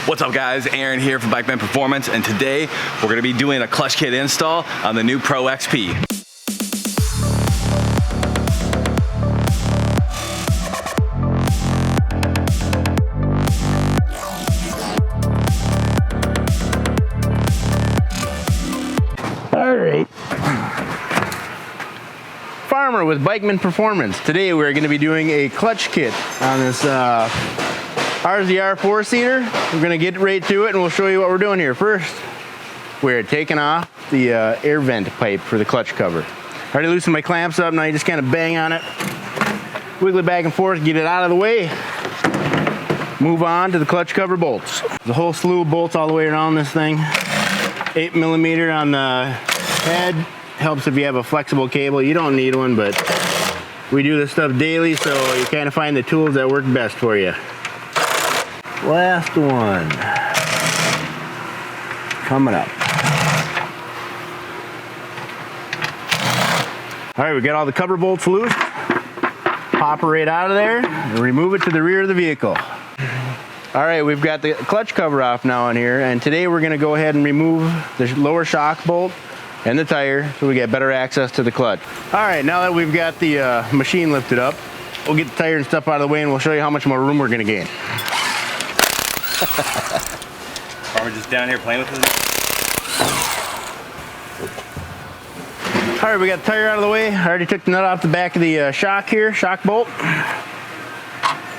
What's up guys, Aaron here from Bikeman Performance, and today we're going to be doing a clutch kit install on the new Pro XP. Alright. Farmer with Bikeman Performance. Today we're going to be doing a clutch kit on this RZR 4-seater. We're going to get right to it and we'll show you what we're doing here. First, we're taking off the air vent pipe for the clutch cover. I already loosened my clamps up, now you just kind of bang on it, wiggle it back and forth, get it out of the way. Move on to the clutch cover bolts. There's a whole slew of bolts all the way around this thing. 8mm on the head. Helps if you have a flexible cable. You don't need one, but we do this stuff daily, so you kind of find the tools that work best for you. Last one. Coming up. All right, we got all the cover bolts loose. Pop it right out of there and remove it to the rear of the vehicle. All right, we've got the clutch cover off now in here, and today we're going to go ahead and remove the lower shock bolt and the tire so we get better access to the clutch. All right, now that we've got the machine lifted up, we'll get the tire and stuff out of the way and we'll show you how much more room we're going to gain. Farmer just down here playing with his. All right, we got the tire out of the way. I already took the nut off the back of the shock here, shock bolt.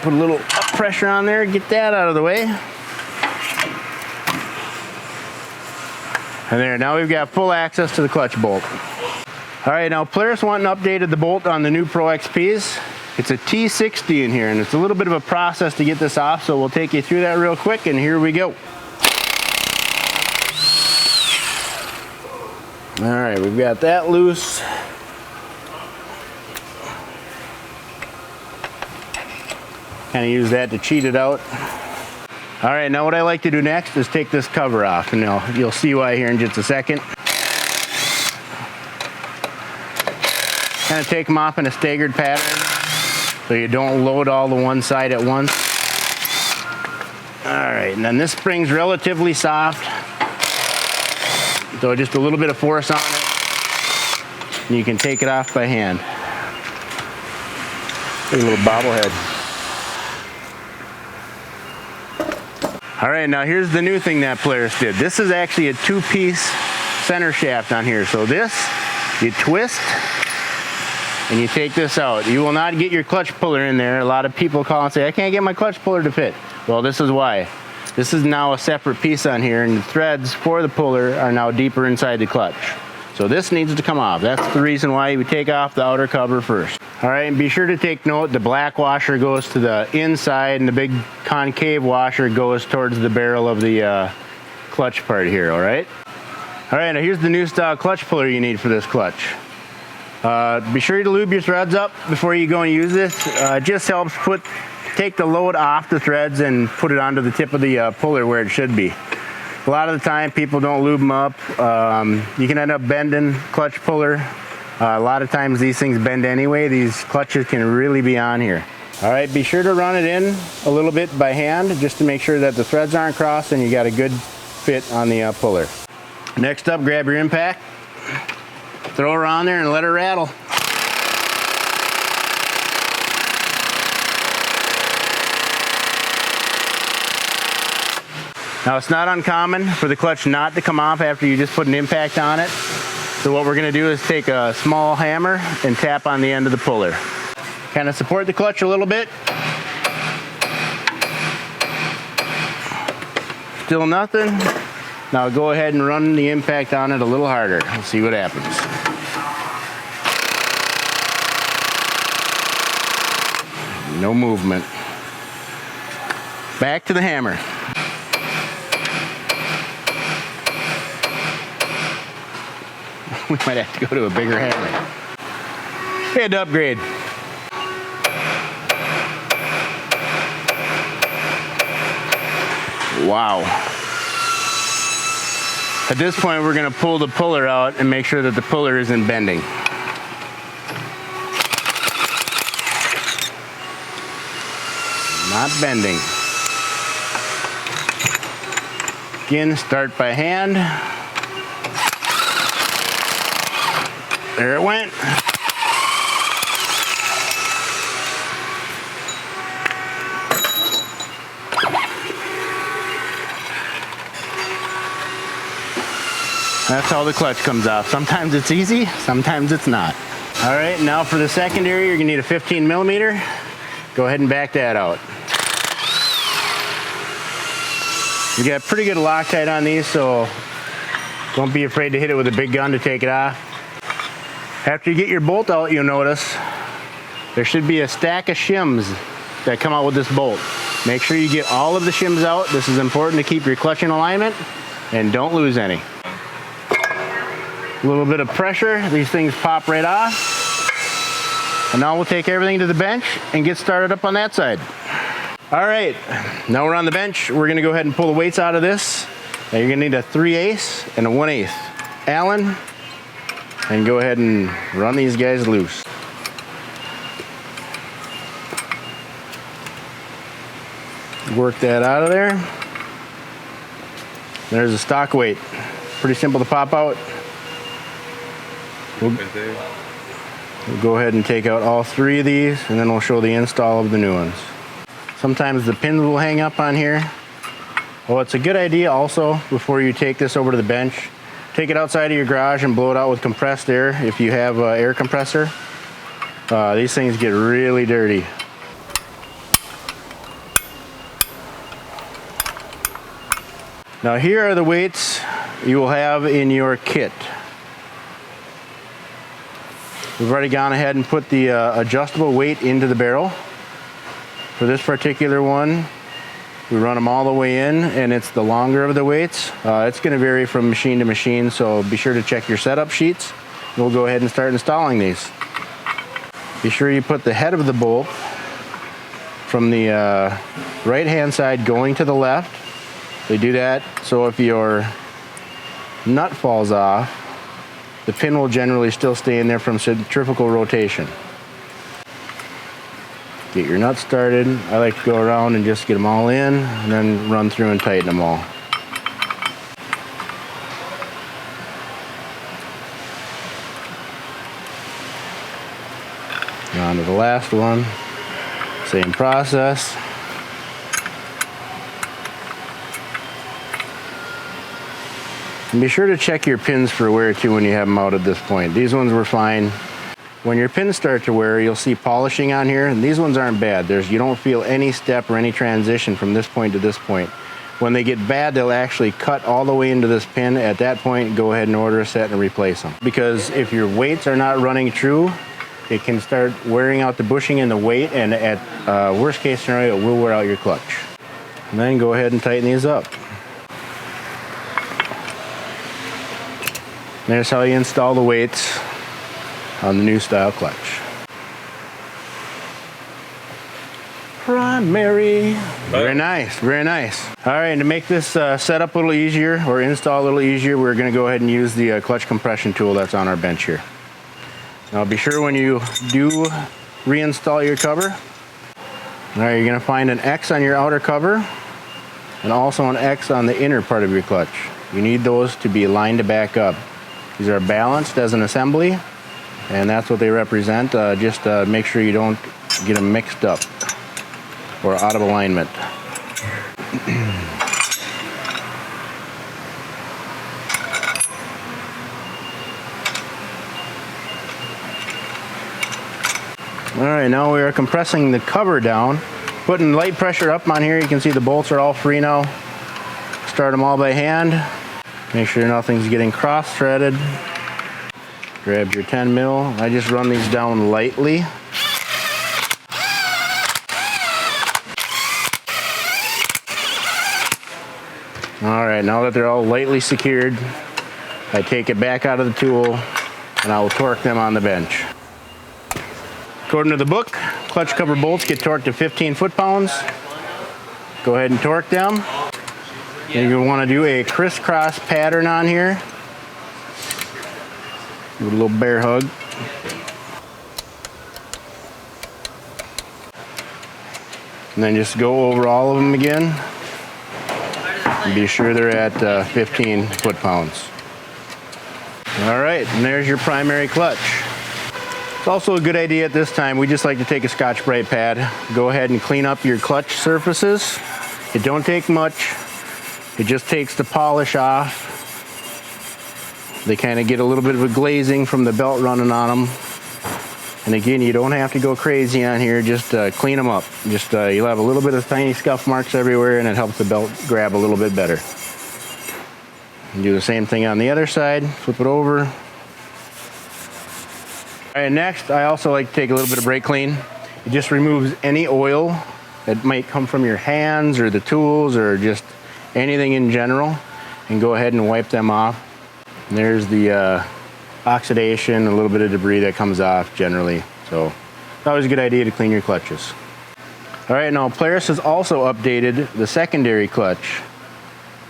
Put a little up pressure on there, get that out of the way. And there, now we've got full access to the clutch bolt. All right, now Polaris went and updated the bolt on the new Pro XPs. It's a T60 in here, and it's a little bit of a process to get this off, so we'll take you through that real quick, and here we go. All right, we've got that loose. Kind of use that to cheat it out. All right, now what I like to do next is take this cover off, and you'll see why here in just a second. Kind of take them off in a staggered pattern so you don't load all to one side at once. All right, and then this spring's relatively soft, so just a little bit of force on it, and you can take it off by hand. A little bobblehead. All right, now here's the new thing that Polaris did. This is actually a two-piece center shaft on here. So this, you twist and you take this out. You will not get your clutch puller in there. A lot of people call and say, I can't get my clutch puller to fit. Well, this is why. This is now a separate piece on here, and the threads for the puller are now deeper inside the clutch. So this needs to come off. That's the reason why we take off the outer cover first. All right, and be sure to take note, the black washer goes to the inside and the big concave washer goes towards the barrel of the clutch part here, all right? All right, now here's the new style clutch puller you need for this clutch. Be sure to lube your threads up before you go and use this. It just helps take the load off the threads and put it onto the tip of the puller where it should be. A lot of the time people don't lube them up. You can end up bending clutch puller. A lot of times these things bend anyway. These clutches can really be on here. All right, be sure to run it in a little bit by hand just to make sure that the threads aren't crossed and you got a good fit on the puller. Next up, grab your impact, throw her on there and let her rattle. Now it's not uncommon for the clutch not to come off after you just put an impact on it. So what we're going to do is take a small hammer and tap on the end of the puller. Kind of support the clutch a little bit. Still nothing. Now go ahead and run the impact on it a little harder. Let's see what happens. No movement. Back to the hammer. We might have to go to a bigger hammer. We had to upgrade. Wow. At this point, we're going to pull the puller out and make sure that the puller isn't bending. Not bending. Again, start by hand. There it went. That's how the clutch comes off. Sometimes it's easy, sometimes it's not. All right, now for the secondary, you're gonna need a 15 millimeter. Go ahead and back that out. You got pretty good Loctite on these, so don't be afraid to hit it with a big gun to take it off. After you get your bolt out, you'll notice there should be a stack of shims that come out with this bolt. Make sure you get all of the shims out. This is important to keep your clutch in alignment and don't lose any. A little bit of pressure, these things pop right off. And now we'll take everything to the bench and get started up on that side. All right, now we're on the bench. We're gonna go ahead and pull the weights out of this. Now you're gonna need a 3/8 and a 1/8 Allen, and go ahead and run these guys loose. Work that out of there. There's a stock weight. Pretty simple to pop out. We'll go ahead and take out all 3 of these, and then we'll show the install of the new ones. Sometimes the pins will hang up on here. Well, it's a good idea also, before you take this over to the bench, take it outside of your garage and blow it out with compressed air if you have an air compressor. These things get really dirty. Now here are the weights you will have in your kit. We've already gone ahead and put the adjustable weight into the barrel. For this particular one, we run them all the way in, and it's the longer of the weights. It's going to vary from machine to machine, so be sure to check your setup sheets. We'll go ahead and start installing these. Be sure you put the head of the bolt from the right hand side going to the left. They do that so if your nut falls off, the pin will generally still stay in there from centrifugal rotation. Get your nuts started. I like to go around and just get them all in and then run through and tighten them all. On to the last one. Same process. And be sure to check your pins for wear too when you have them out at this point. These ones were fine. When your pins start to wear, you'll see polishing on here, and these ones aren't bad. You don't feel any step or any transition from this point to this point. When they get bad, they'll actually cut all the way into this pin. At that point, go ahead and order a set and replace them. Because if your weights are not running true, it can start wearing out the bushing and the weight, and at worst case scenario, it will wear out your clutch. And then go ahead and tighten these up. There's how you install the weights on the new style clutch. Primary. Very nice, very nice. All right, to make this setup a little easier, or install a little easier, we're gonna go ahead and use the clutch compression tool that's on our bench here. Now be sure when you do reinstall your cover, all right, you're gonna find an X on your outer cover and also an X on the inner part of your clutch. You need those to be lined back up. These are balanced as an assembly, and that's what they represent. Just make sure you don't get them mixed up or out of alignment. All right, now we are compressing the cover down, putting light pressure up on here. You can see the bolts are all free now. Start them all by hand. Make sure nothing's getting cross-threaded. Grab your 10 mil. I just run these down lightly. All right, now that they're all lightly secured, I take it back out of the tool and I will torque them on the bench. According to the book, clutch cover bolts get torqued to 15 foot-pounds. Go ahead and torque them. And you're going to want to do a crisscross pattern on here. Give it a little bear hug. And then just go over all of them again. And be sure they're at 15 foot-pounds. All right, and there's your primary clutch. It's also a good idea at this time, we just like to take a Scotch-Brite pad, go ahead and clean up your clutch surfaces. It don't take much. It just takes the polish off. They kind of get a little bit of a glazing from the belt running on them. And again, you don't have to go crazy on here, just clean them up. Just you'll have a little bit of tiny scuff marks everywhere, and it helps the belt grab a little bit better. And do the same thing on the other side, flip it over. All right, next, I also like to take a little bit of brake clean. It just removes any oil that might come from your hands or the tools or just anything in general, and go ahead and wipe them off. And there's the oxidation, a little bit of debris that comes off generally. So it's always a good idea to clean your clutches. All right, now Polaris has also updated the secondary clutch.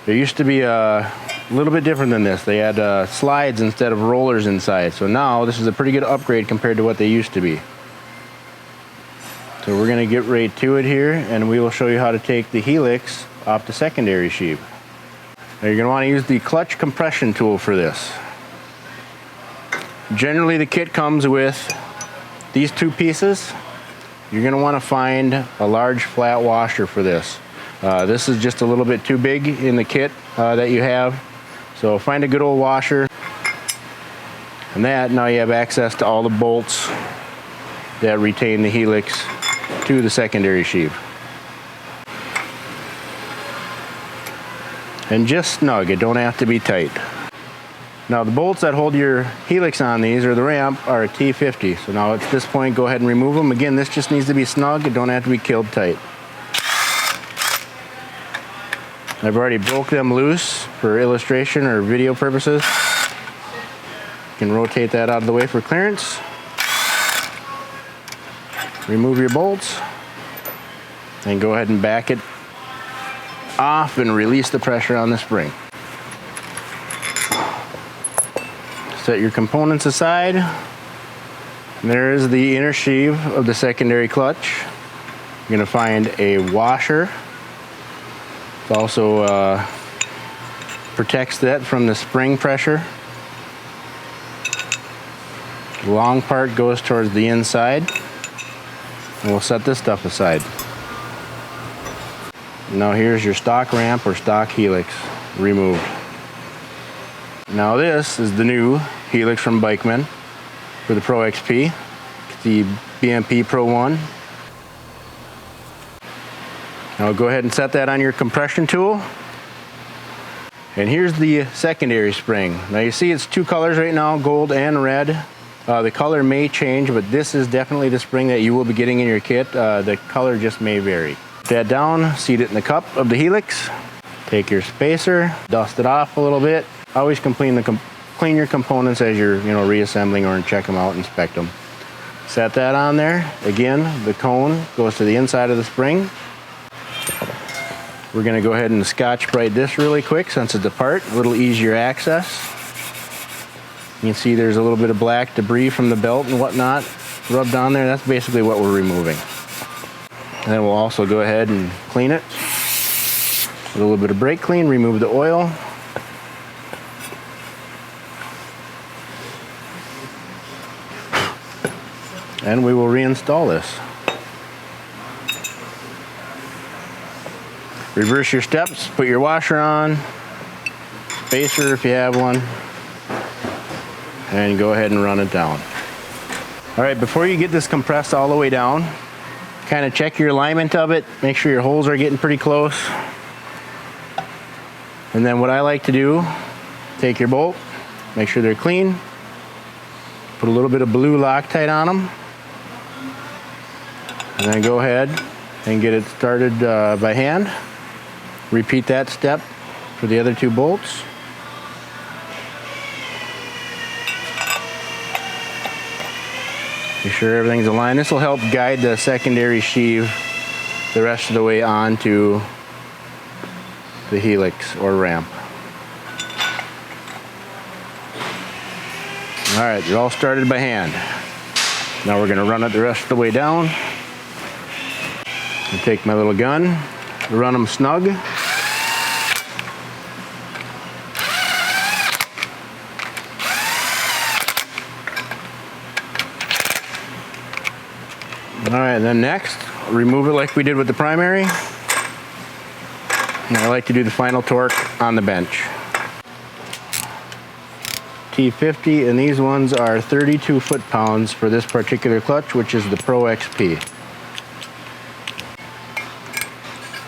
There used to be a little bit different than this. They had slides instead of rollers inside. So now this is a pretty good upgrade compared to what they used to be. So we're gonna get right to it here, and we will show you how to take the helix off the secondary sheave. Now you're gonna wanna use the clutch compression tool for this. Generally the kit comes with these two pieces. You're gonna wanna find a large flat washer for this. This is just a little bit too big in the kit that you have. So find a good old washer. And that, now you have access to all the bolts that retain the helix to the secondary sheave. And just snug, it don't have to be tight. Now the bolts that hold your helix on these, or the ramp, are a T50. So now at this point, go ahead and remove them. Again, this just needs to be snug, it don't have to be killed tight. I've already broke them loose for illustration or video purposes. You can rotate that out of the way for clearance. Remove your bolts, and go ahead and back it off and release the pressure on the spring. Set your components aside. And there is the inner sheave of the secondary clutch. You're gonna find a washer. It also protects that from the spring pressure. The long part goes towards the inside. And we'll set this stuff aside. Now here's your stock ramp or stock helix removed. Now this is the new helix from Bikeman for the Pro XP, the BMP Pro 1. Now go ahead and set that on your compression tool. And here's the secondary spring. Now you see it's two colors right now, gold and red. The color may change, but this is definitely the spring that you will be getting in your kit. The color just may vary. Put that down, seat it in the cup of the helix. Take your spacer, dust it off a little bit. Always clean your components as you're reassembling, or check them out, inspect them. Set that on there. Again, the cone goes to the inside of the spring. We're gonna go ahead and Scotch-Brite this really quick since it's apart, a little easier access. You can see there's a little bit of black debris from the belt and whatnot rubbed on there. That's basically what we're removing. And then we'll also go ahead and clean it with a little bit of brake clean, remove the oil. And we will reinstall this. Reverse your steps, put your washer on, spacer if you have one, and go ahead and run it down. All right, before you get this compressed all the way down, kind of check your alignment of it, make sure your holes are getting pretty close. And then what I like to do, take your bolt, make sure they're clean, put a little bit of blue Loctite on them, and then go ahead and get it started by hand. Repeat that step for the other two bolts. Make sure everything's aligned. This will help guide the secondary sheave the rest of the way onto the helix or ramp. All right, they're all started by hand. Now we're gonna run it the rest of the way down. And take my little gun, run them snug. right, and then next, remove it like we did with the primary. And I like to do the final torque on the bench. T50, and these ones are 32 foot-pounds for this particular clutch, which is the Pro XP.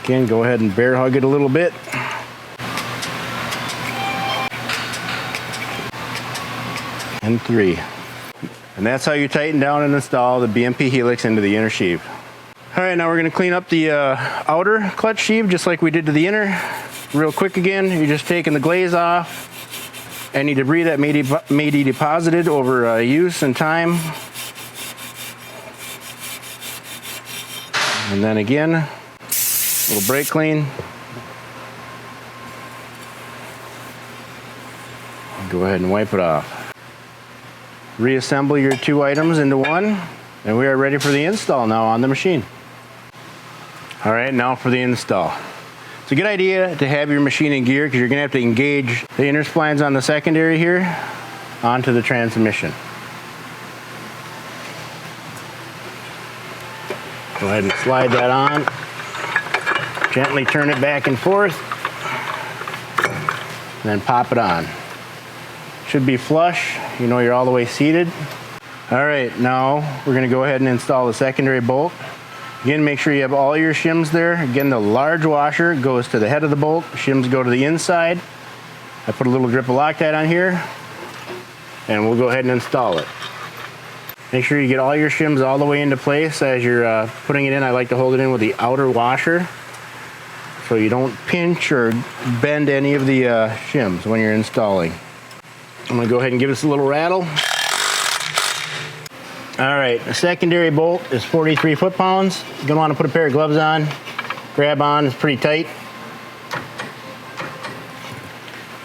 Again, go ahead and bear hug it a little bit. And 3. And that's how you tighten down and install the BMP Helix into the inner sheave. All right, now we're going to clean up the outer clutch sheave just like we did to the inner. Real quick again, you're just taking the glaze off. Any debris that may be deposited over use and time. And then again, a little brake clean. Go ahead and wipe it off. Reassemble your 2 items into one, and we are ready for the install now on the machine. All right, now for the install. It's a good idea to have your machine in gear because you're going to have to engage the inner splines on the secondary here onto the transmission. Go ahead and slide that on. Gently turn it back and forth. And then pop it on. Should be flush. You know you're all the way seated. All right, now we're going to go ahead and install the secondary bolt. Again, make sure you have all your shims there. Again, the large washer goes to the head of the bolt. Shims go to the inside. I put a little grip of Loctite on here, and we'll go ahead and install it. Make sure you get all your shims all the way into place as you're putting it in. I like to hold it in with the outer washer so you don't pinch or bend any of the shims when you're installing. I'm going to go ahead and give this a little rattle. All right, the secondary bolt is 43 foot-pounds. You're going to want to put a pair of gloves on. Grab on, it's pretty tight.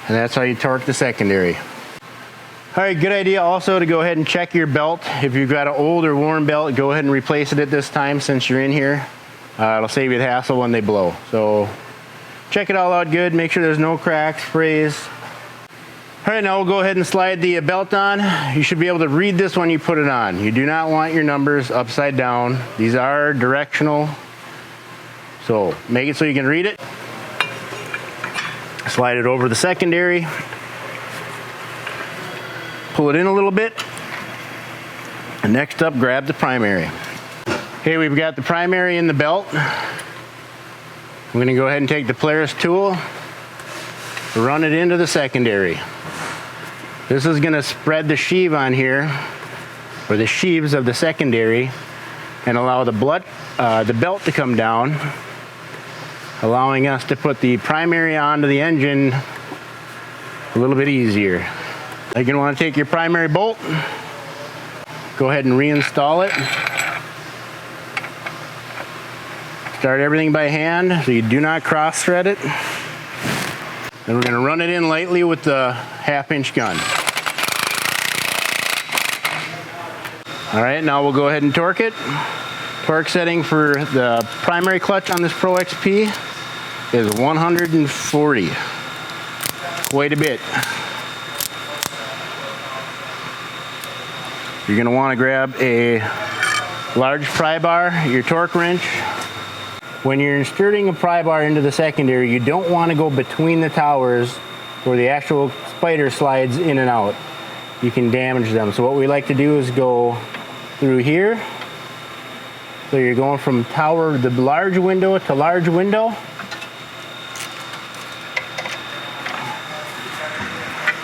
And that's how you torque the secondary. All right, good idea also to go ahead and check your belt. If you've got an old or worn belt, go ahead and replace it at this time since you're in here. It'll save you the hassle when they blow. So check it all out good, make sure there's no cracks, frays. All right, now we'll go ahead and slide the belt on. You should be able to read this when you put it on. You do not want your numbers upside down. These are directional, so make it so you can read it. Slide it over the secondary. Pull it in a little bit. And next up, grab the primary. Okay, we've got the primary in the belt. I'm going to go ahead and take the Polaris tool, run it into the secondary. This is going to spread the sheave on here, or the sheaves of the secondary, and allow the belt to come down, allowing us to put the primary onto the engine a little bit easier. You're going to want to take your primary bolt, go ahead and reinstall it. Start everything by hand so you do not cross thread it. And we're going to run it in lightly with the 1/2-inch gun. All right, now we'll go ahead and torque it. Torque setting for the primary clutch on this Pro XP is 140. Quite a bit. You're going to want to grab a large pry bar, your torque wrench. When you're inserting a pry bar into the secondary, you don't want to go between the towers where the actual spider slides in and out. You can damage them. So what we like to do is go through here. So you're going from tower, the large window to large window.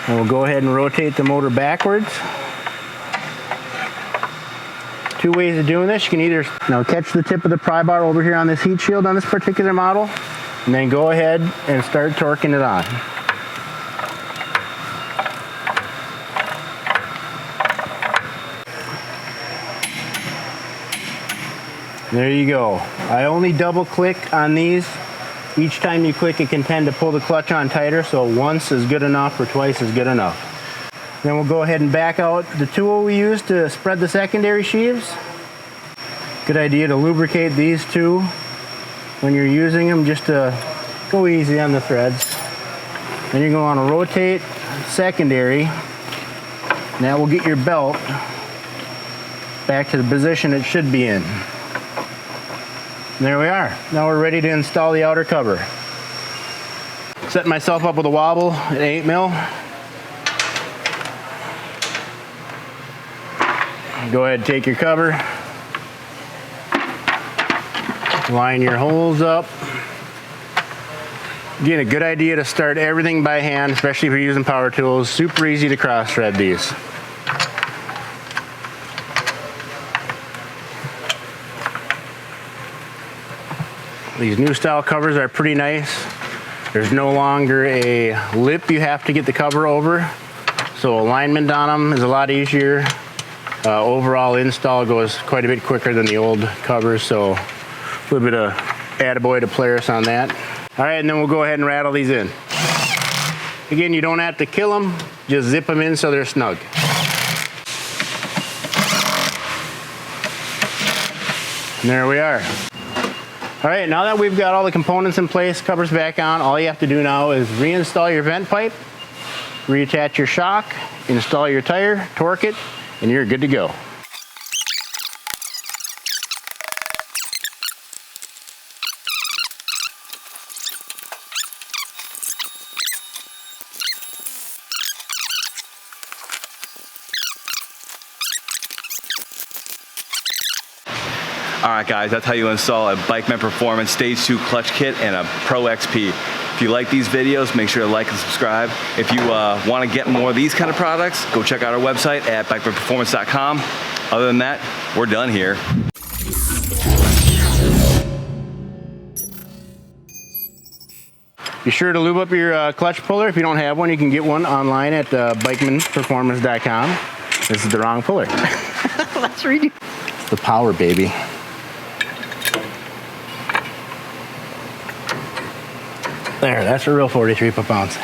And we'll go ahead and rotate the motor backwards. 2 ways of doing this. You can either now catch the tip of the pry bar over here on this heat shield on this particular model, and then go ahead and start torquing it on. There you go. I only double click on these. Each time you click, it can tend to pull the clutch on tighter, so once is good enough or twice is good enough. Then we'll go ahead and back out the tool we use to spread the secondary sheaves. Good idea to lubricate these two when you're using them, just to go easy on the threads. Then you're going to want to rotate secondary, and that will get your belt back to the position it should be in. And there we are. Now we're ready to install the outer cover. Setting myself up with a wobble at 8 mil. Go ahead and take your cover. Line your holes up. Again, a good idea to start everything by hand, especially if you're using power tools. Super easy to cross thread these. These new style covers are pretty nice. There's no longer a lip you have to get the cover over, so alignment on them is a lot easier. Overall install goes quite a bit quicker than the old covers, so a little bit of attaboy to Polaris on that. All right, and then we'll go ahead and rattle these in. Again, you don't have to kill them, just zip them in so they're snug. And there we are. All right, now that we've got all the components in place, covers back on, all you have to do now is reinstall your vent pipe, reattach your shock, install your tire, torque it, and you're good to go. All right, guys, that's how you install a Bikeman Performance Stage 2 clutch kit and a Pro XP. If you like these videos, make sure to like and subscribe. If you want to get more of these kind of products, go check out our website at bikemanperformance.com. Other than that, we're done here. Be sure to lube up your clutch puller. If you don't have one, you can get one online at bikemanperformance.com. This is the wrong puller. Let's redo. It's the power, baby. There, that's a real 43 foot-pounds.